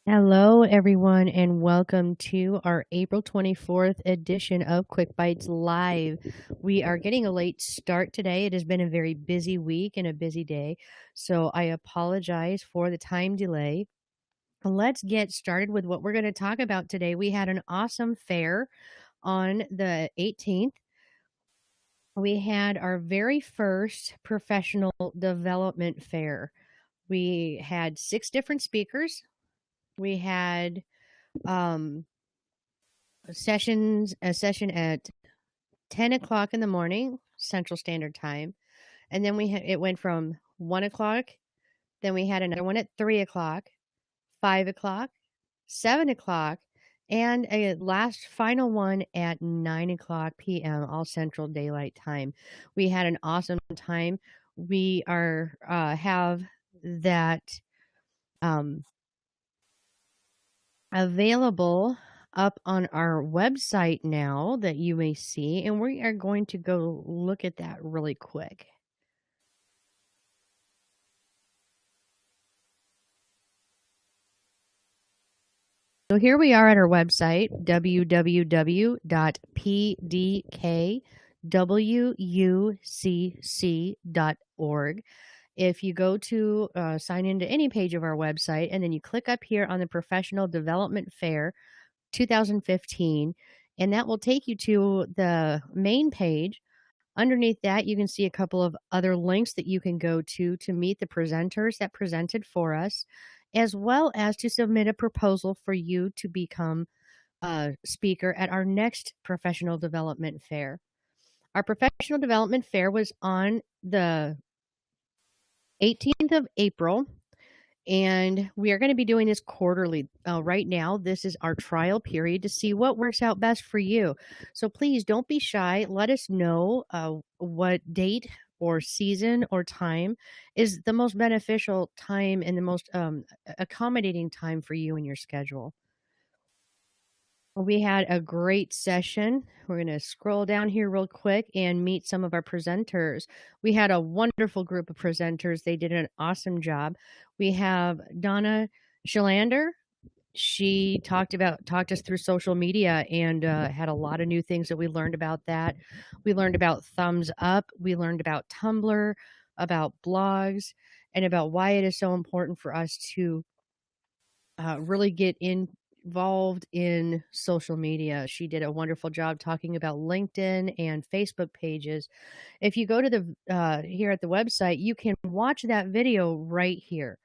Hello, everyone, and welcome to our April 24th edition of Quick Bites Live. We are getting a late start today. It has been a very busy week and a busy day, so I apologize for the time delay. Let's get started with what we're going to talk about today. We had an awesome fair on the 18th. We had our very first professional development fair. We had 6 different speakers. We had um, a session at 10 o'clock in the morning Central Standard Time, and then it went from 1 o'clock. Then we had another one at 3 o'clock, 5 o'clock, 7 o'clock, and a last final one at 9 o'clock p.m. all Central Daylight Time. We had an awesome time. We are have that um, available up on our website now that you may see, and we are going to go look at that really quick. So here we are at our website, www.pdkwucc.org. If you go to sign into any page of our website, and then you click up here on the Professional Development Fair 2015, and that will take you to the main page. Underneath that, you can see a couple of other links that you can go to meet the presenters that presented for us, as well as to submit a proposal for you to become a speaker at our next professional development fair. Our professional development fair was on the 18th of April, and we are going to be doing this quarterly. Right now, this is our trial period to see what works out best for you. So please don't be shy. Let us know what date or season or time is the most beneficial time and the most accommodating time for you and your schedule. We had a great session. We're going to scroll down here real quick and meet some of our presenters. We had a wonderful group of presenters. They did an awesome job. We have Donna Shalander. She talked us through social media and had a lot of new things that we learned about that. We learned about thumbs up. We learned about Tumblr, about blogs, and about why it is so important for us to really get involved in social media. She did a wonderful job talking about LinkedIn and Facebook pages. If you go to the here at the website, you can watch that video right here.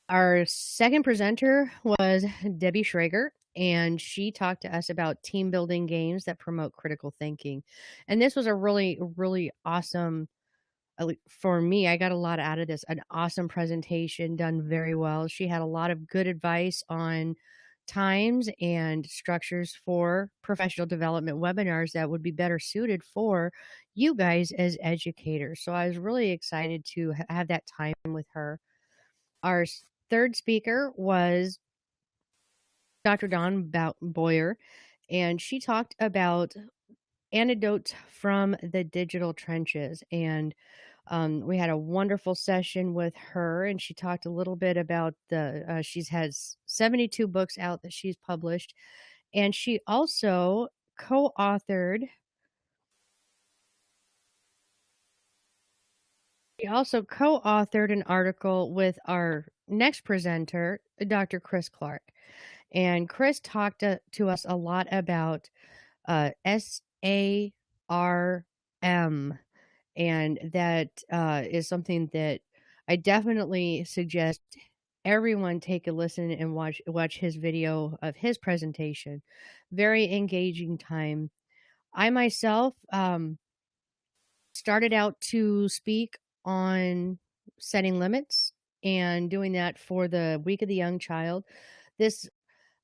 Our second presenter was Debbie Schrager, and she talked to us about team building games that promote critical thinking. And this was a really, really awesome, for me, I got a lot out of this. An awesome presentation done very well. She had a lot of good advice on times and structures for professional development webinars that would be better suited for you guys as educators. So I was really excited to have that time with her. Our third speaker was Dr. Dawn Boyer, and she talked about anecdotes from the digital trenches. And we had a wonderful session with her, and she talked a little bit about she's has 72 books out that she's published, and she also co-authored an article with our next presenter, Dr. Chris Clark. And Chris talked to us a lot about SARM, and that is something that I definitely suggest everyone take a listen and watch his video of his presentation. Very engaging time. I myself started out to speak on setting limits and doing that for the Week of the Young Child. This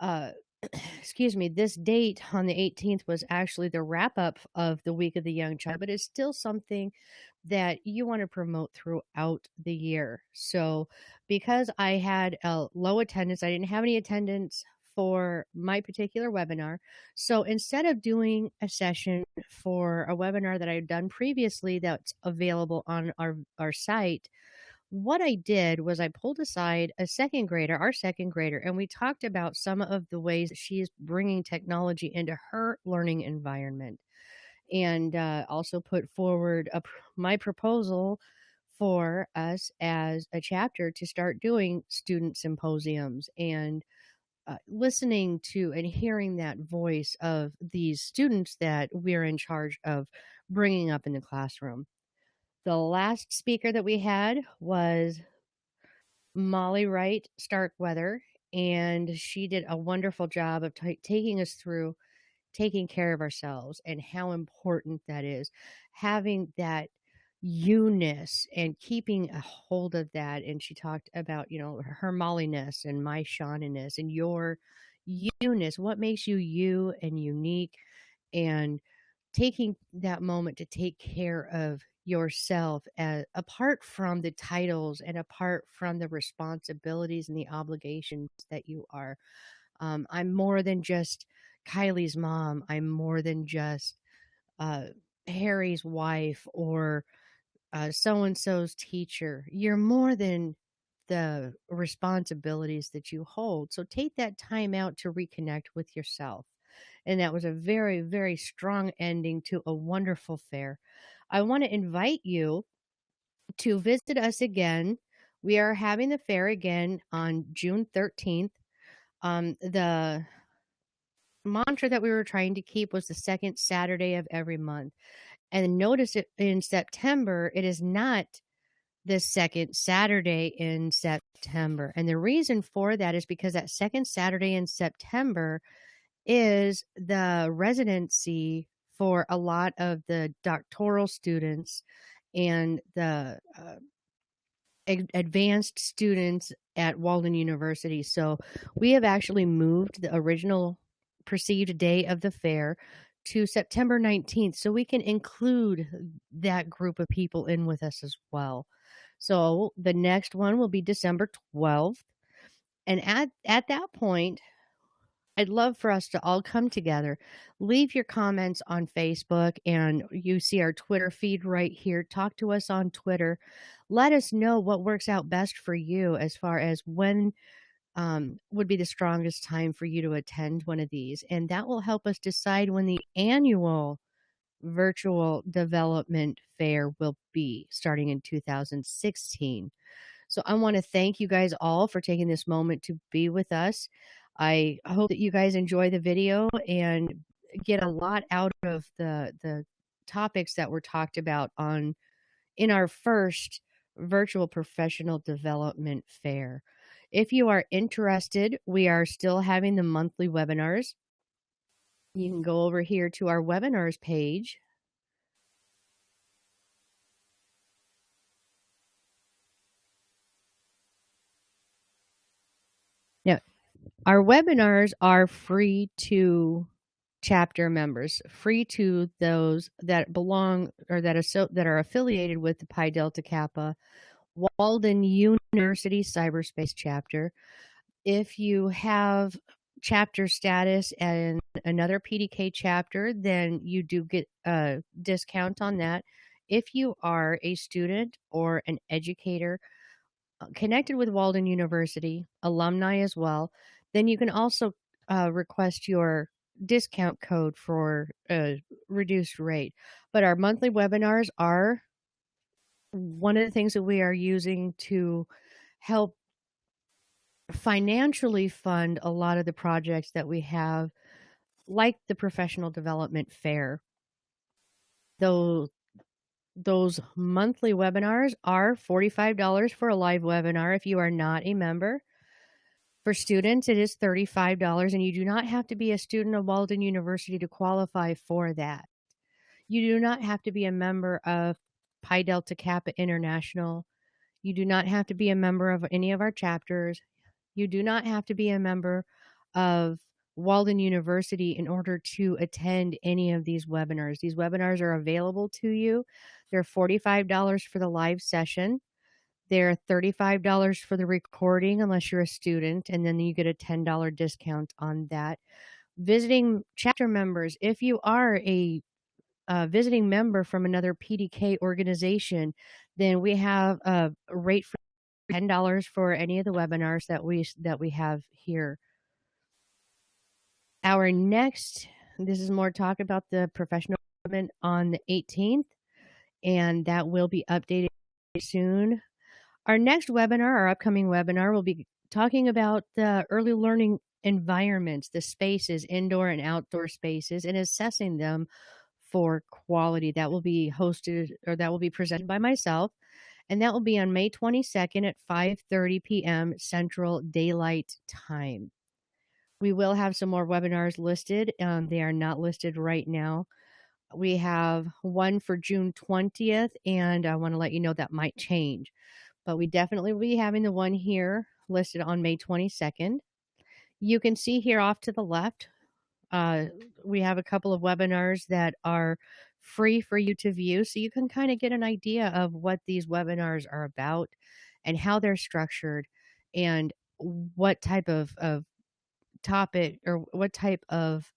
this date on the 18th was actually the wrap up of the Week of the Young Child, but it's still something that you want to promote throughout the year. So because I had a low attendance, I didn't have any attendance for my particular webinar. So instead of doing a session for a webinar that I had done previously that's available on our site, what I did was I pulled aside a second grader, our second grader, and we talked about some of the ways that she is bringing technology into her learning environment, and also put forward my proposal for us as a chapter to start doing student symposiums and listening to and hearing that voice of these students that we're in charge of bringing up in the classroom. The last speaker that we had was Molly Wright Starkweather, and she did a wonderful job of taking us through taking care of ourselves and how important that is. Having that you-ness and keeping a hold of that. And she talked about, her Molly-ness and my Shauniness and your you-ness, what makes you you and unique, and taking that moment to take care of yourself apart from the titles and apart from the responsibilities and the obligations that you are. I'm more than just Kylie's mom. I'm more than just uh, Harry's wife or so and so's teacher. You're more than the responsibilities that you hold. So take that time out to reconnect with yourself. And that was a very, very strong ending to a wonderful fair. I want to invite you to visit us again. We are having the fair again on June 13th. The mantra that we were trying to keep was the second Saturday of every month. And notice it in September, it is not the second Saturday in September. And the reason for that is because that second Saturday in September is the residency for a lot of the doctoral students and the advanced students at Walden University. So we have actually moved the original perceived day of the fair to September 19th so we can include that group of people in with us as well. So the next one will be December 12th. And at that point, I'd love for us to all come together. Leave your comments on Facebook, and you see our Twitter feed right here. Talk to us on Twitter. Let us know what works out best for you as far as when would be the strongest time for you to attend one of these. And that will help us decide when the annual virtual development fair will be starting in 2016. So I want to thank you guys all for taking this moment to be with us. I hope that you guys enjoy the video and get a lot out of the topics that were talked about in our first virtual professional development fair. If you are interested, we are still having the monthly webinars. You can go over here to our webinars page. Now, our webinars are free to chapter members, free to those that belong or that are affiliated with the Pi Delta Kappa Walden University Cyberspace chapter. If you have chapter status and another PDK chapter, then you do get a discount on that. If you are a student or an educator connected with Walden University, alumni as well, then you can also request your discount code for a reduced rate. But our monthly webinars are one of the things that we are using to help financially fund a lot of the projects that we have, like the professional development fair. Those monthly webinars are $45 for a live webinar if you are not a member. For students, it is $35, and you do not have to be a student of Walden University to qualify for that. You do not have to be a member of Pi Delta Kappa International. You do not have to be a member of any of our chapters. You do not have to be a member of Walden University in order to attend any of these webinars. These webinars are available to you. They're $45 for the live session. They're $35 for the recording unless you're a student, and then you get a $10 discount on that. Visiting chapter members, if you are a visiting member from another PDK organization, then we have a rate for $10 for any of the webinars that we have here. Our next, this is more talk about the professional development on the 18th, and that will be updated soon. Our next webinar, our upcoming webinar, will be talking about the early learning environments, the spaces, indoor and outdoor spaces, and assessing them for quality. That will be hosted, or that will be presented by myself, and that will be on May 22nd at 5:30 p.m. Central Daylight Time. We will have some more webinars listed. They are not listed right now. We have one for June 20th, and I want to let you know that might change. But we definitely will be having the one here listed on May 22nd. You can see here off to the left, we have a couple of webinars that are free for you to view, so you can kind of get an idea of what these webinars are about and how they're structured and what type of topic or what type of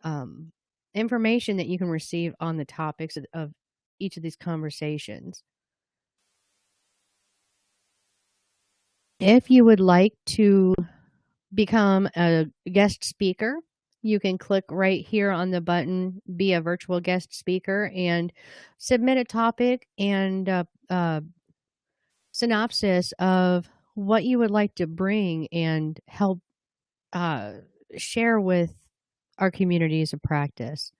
um, information that you can receive on the topics of each of these conversations. If you would like to become a guest speaker, you can click right here on the button, be a virtual guest speaker, and submit a topic and synopsis of what you would like to bring and help share with our communities of practice.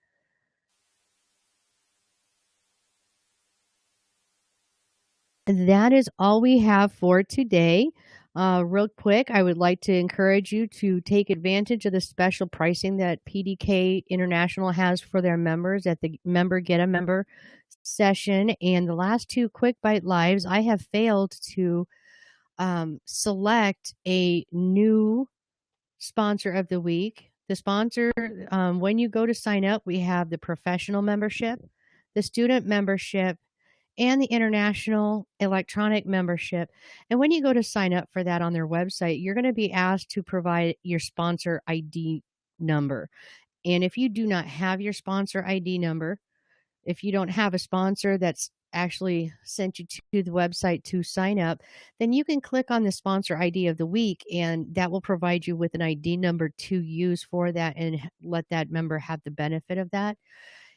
That is all we have for today. Real quick, I would like to encourage you to take advantage of the special pricing that PDK International has for their members at the Member Get a Member session. And the last two Quick Bite Lives, I have failed to select a new sponsor of the week. The sponsor, when you go to sign up, we have the professional membership, the student membership, and the international electronic membership. And when you go to sign up for that on their website, you're going to be asked to provide your sponsor ID number. And if you do not have your sponsor ID number, if you don't have a sponsor that's actually sent you to the website to sign up, then you can click on the sponsor ID of the week, and that will provide you with an ID number to use for that and let that member have the benefit of that.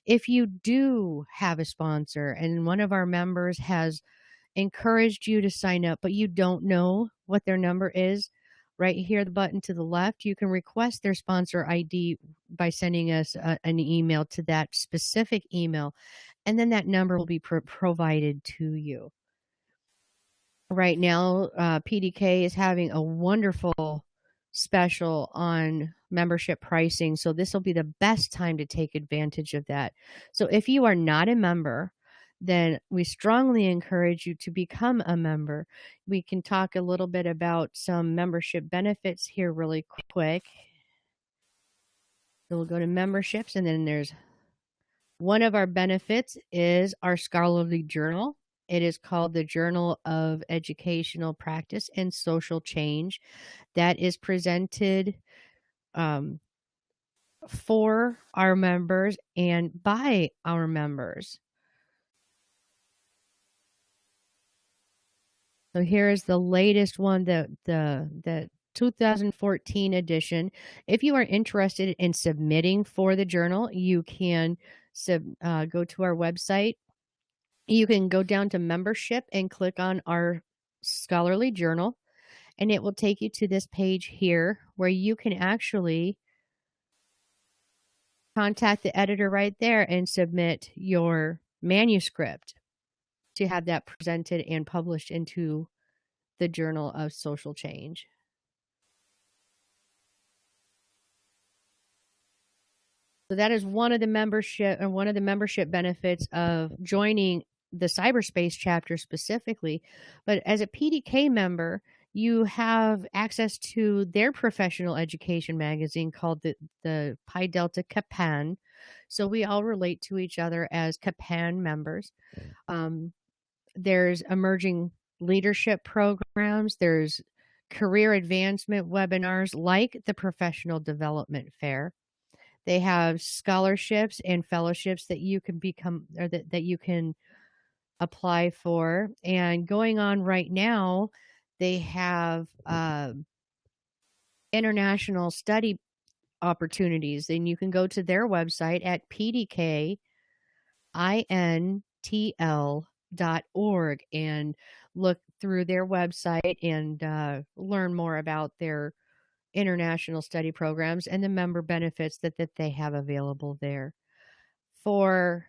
If you do have a sponsor and one of our members has encouraged you to sign up, but you don't know what their number is, right here, the button to the left, you can request their sponsor ID by sending us an email to that specific email, and then that number will be provided to you. Right now, PDK is having a wonderful special on membership pricing. So this will be the best time to take advantage of that. So if you are not a member, then we strongly encourage you to become a member. We can talk a little bit about some membership benefits here really quick. So we'll go to memberships, and then there's one of our benefits is our scholarly journal. It is called the Journal of Educational Practice and Social Change. That is presented for our members and by our members. So here is the latest one, the 2014 edition. If you are interested in submitting for the journal, you can go to our website. You can go down to membership and click on our scholarly journal, and it will take you to this page here where you can actually contact the editor right there and submit your manuscript to have that presented and published into the Journal of Social Change. So that is one of the membership benefits of joining the cyberspace chapter specifically. But as a PDK member, you have access to their professional education magazine called the Pi Delta CAPAN. So we all relate to each other as CAPAN members. There's emerging leadership programs. There's career advancement webinars like the Professional Development Fair. They have scholarships and fellowships that you can become, or that you can apply for. And going on right now, They have international study opportunities, and you can go to their website at PDKINTL.org and look through their website and learn more about their international study programs and the member benefits that they have available there. For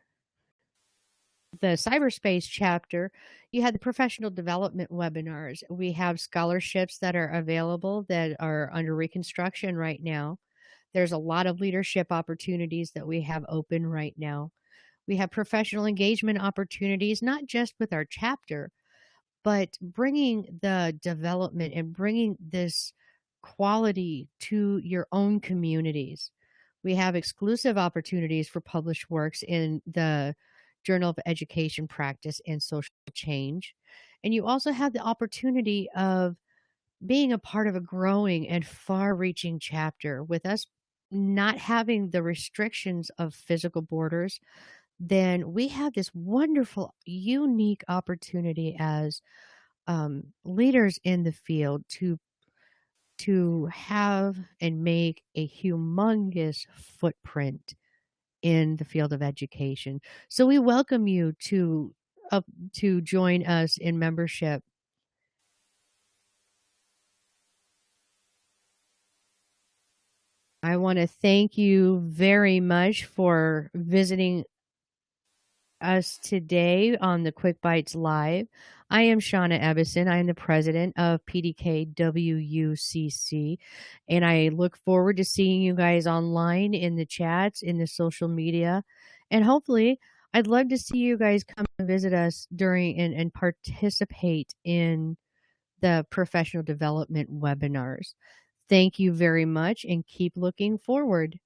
the cyberspace chapter, you had the professional development webinars. We have scholarships that are available that are under reconstruction right now. There's a lot of leadership opportunities that we have open right now. We have professional engagement opportunities, not just with our chapter, but bringing the development and bringing this quality to your own communities. We have exclusive opportunities for published works in the Journal of Education Practice and Social Change. And you also have the opportunity of being a part of a growing and far reaching chapter with us not having the restrictions of physical borders. Then we have this wonderful, unique opportunity as leaders in the field to have and make a humongous footprint in the field of education. So we welcome you to join us in membership. I want to thank you very much for visiting us today on the Quick Bites Live. I am Shauna Ebbison. I am the president of PDKWUCC, and I look forward to seeing you guys online in the chats, in the social media, and hopefully I'd love to see you guys come and visit us during and participate in the professional development webinars. Thank you very much and keep looking forward.